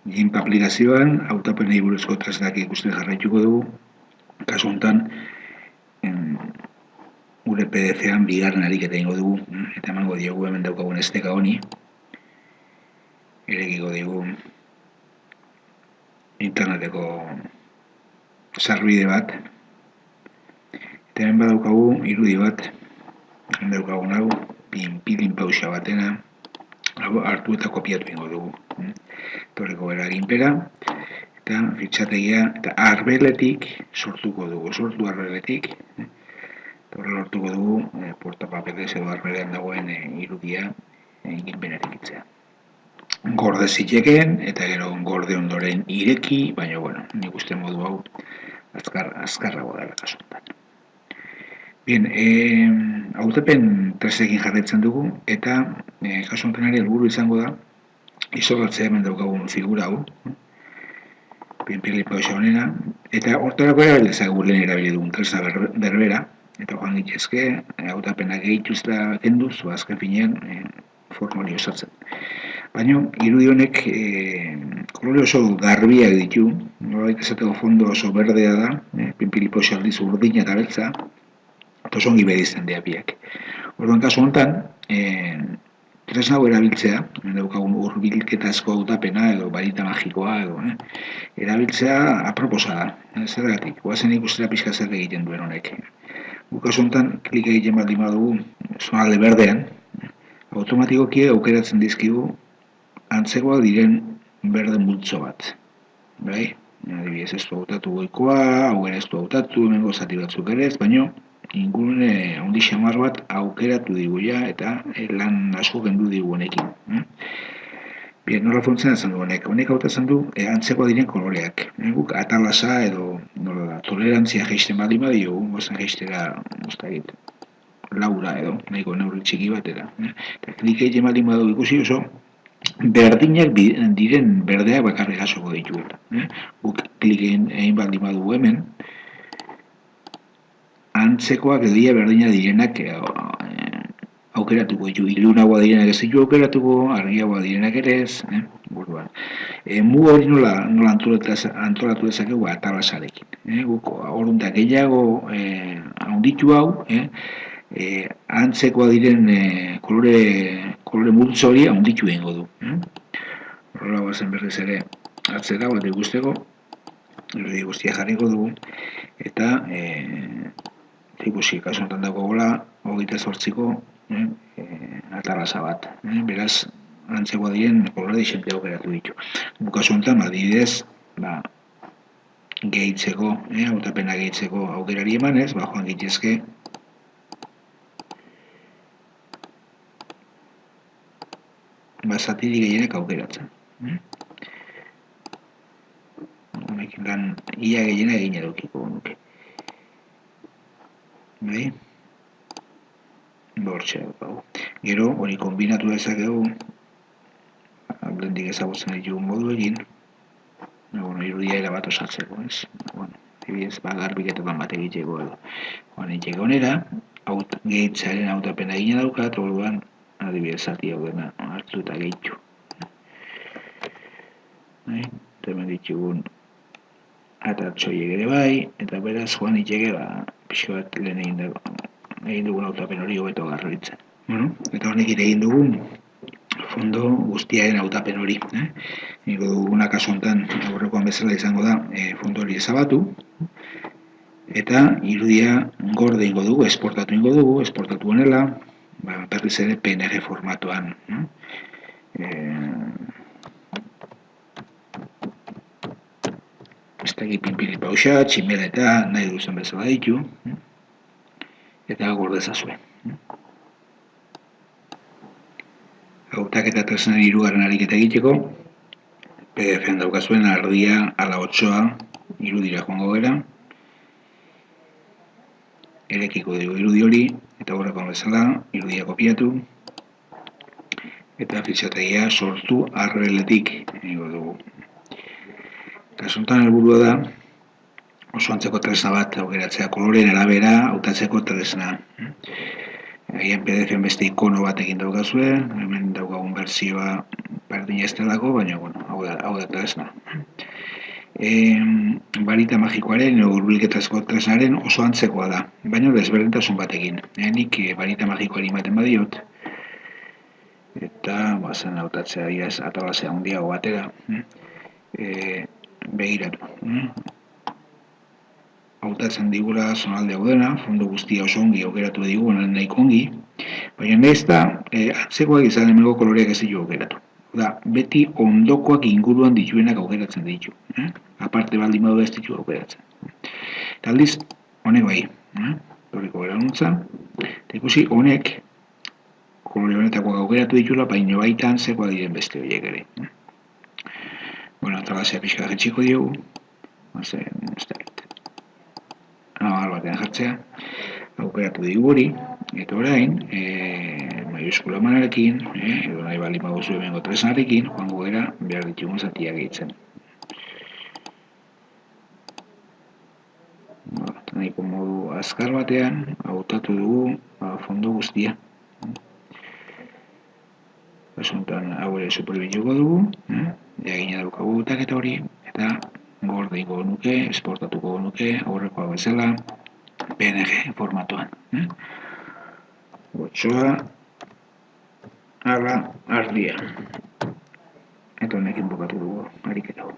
GIMP aplikazioan hautapenei buruzko tresnak ikusten jarraituko dugu. Kasu honetan, gure PDF-an bigarren ariketa egingo dugu, eta emango diogu hemen daukagun esteka honi. Irekiko dugu interneteko sarbide bat. Eta hemen badaukagu irudi bat, hemen daukagun hau, pinpilin pausa batena, hartu eta kopiatu egingo dugu. Torreko bera ginpera, eta fitxategia, eta arbeletik sortuko dugu, sortu arbeletik. Horre lortuko dugu, portapapeles edo arbelean dagoen irudia ginpenetik itzea. Gorde zitekeen, eta gero gorde ondoren ireki, baina, bueno, nik uste modu hau azkarrago dela kasu honetan. Bien, hautapen tresnekin jarraitzen dugu, eta kasu honetan ere helburu izango da, izolatzea hemen daukagun figura hau, pinpilipo esa honena, eta hortarako erabiltzeko lehen erabili dugun tresna berbera, eta joan gitezke, hautapenak gehituzta kenduz, azken finean, formali osatzen. Baina, irudi honek kolore oso garbiak ditu, nolabait esateko fondo oso berdea da, pinpilipo esa aldiz urdina eta beltza, eta oso ongi berizten dira biak. Orduan kasu honetan, tresna hau erabiltzea, daukagun hurbilketazko hautapena edo barita magikoa edo, erabiltzea aproposa da, zergatik, guazen ikustera pixka zer egiten duen honek. Kasu honetan, klik egiten baldin badugu, zonalde berdean, automatikoki aukeratzen dizkigu antzekoak diren berde multzo bat. Bai? Adibidez, ez du hautatu goikoa, hau ere ez du hautatu, hemengo zati batzuk ere ez, baina ingurune handi xamar bat aukeratu digu ja, eta lan asko kendu digu honekin. Bien, nola funtzen izan du honek? Honek hautatzen du antzeko diren koloreak. Guk atalasa edo nola da, tolerantzia geisten baldin badiogu, gozen geistera, moztagit, laura edo, nahiko neurri txiki batera. Eta klik egiten baldin badu ikusi oso, berdinak diren berdeak bakarrik jasoko ditu. Guk klik egin baldin badugu hemen, antzekoak edo berdina direnak aukeratuko ditu, ilunagoa direnak ez ditu aukeratuko, argiagoa direnak ere ez, buruan. Mu hori nola antolatu dezakegu atalasarekin. Guk oruntak gehiago handitu hau, antzekoa diren kolore multzo hori handitu egingo du. Horrela guazen berriz ere atzera bat ikusteko, irudi guztia jarriko dugu, eta ikusi kasu honetan dago gola, 28ko atalasa bat. Beraz, antzekoa diren kolore dixente aukeratu ditu. Kasu honetan, adibidez, gehitzeko, hautapena gehitzeko aukerari emanez, joan gitezke zatirik gehienek aukeratzen. Honekin lan ia gehiena egin edukiko nuke. Bai? Bortxe daukagu. Gero, hori kombinatu dezakegu, blendik ezagutzen ditugun modu egin, irudia erabat osatzeko, ez? Adibidez, garbiketatan bat egiteko edo. Joan egiteko onera, gehitzaren hautapena egina daukat, orduan, adibidez zati hau dena hartu eta gehitu. Hemen ditugun atatxoiek ere bai, eta beraz joan itxeke pixko bat lehen egin dugun hautapen hori hobeto garritzen. Eta honekin egin dugun fondo guztiaren hautapen hori. Niko duguna kasu honetan aurrekoan bezala izango da fondo hori ezabatu, eta irudia gorde ingo dugu, esportatu honela, berriz ere PNG formatuan. Ez da pinpili pausa, tximeleta, nahi duzen bezala ditu, eta gordezazue. Hautaketa tresnen hirugarren ariketa egiteko, PDF-an daukazuen ardia ala 8a irudira joango gara, erekiko dugu irudi hori, eta horrekoan bezala, irudia kopiatu, eta fitxategia sortu arbeletik egingo dugu. Kasu honetan helburua da, oso antzeko tresna bat aukeratzea koloreen arabera hautatzeko tresna. Agian PDF-en beste ikono bat egin daukazue, hemen daukagun bertsioa berdina ez delako, baina hau hau da tresna. Barita magikoaren edo hurbilketazko tresnaren oso antzekoa da, baina desberdintasun batekin. Nik barita magikoari ematen badiot, eta zen hautatzea iaz atabasea handiago batera, begiratu. Hautatzen digula zonalde hau dena, fondo guztia oso ongi aukeratu digu, nahiko ongi, baina ez da, antzekoak izan hemengo koloreak ez ditu aukeratu. Da, beti ondokoak inguruan dituenak aukeratzen ditu. Aparte baldin badu ez ditu aukeratzen. Eta aldiz, honek bai, horriko gara nuntza, eta ikusi honek kolore honetakoak aukeratu ditula, baina baita antzekoak diren beste horiek ere. Bueno, trabazea pixka jetxiko diogu, nabar batean jartzea, aukeratu digu hori, eta orain, maiuskula manarekin, edo nahi bali magozu emengo tresnarekin, joango gara behar ditugun zatiak gehitzen. Nahiko modu azkar batean, hautatu dugu fondo guztia. Kasuntan hau ere superbiltuko dugu, jagina daukagu eta hori, eta gorde ingo nuke, esportatuko nuke, aurrekoa bezala, PNG formatuan. Gotxoa, ala, ardia. Eta honekin bukatu dugu, ariketa hau.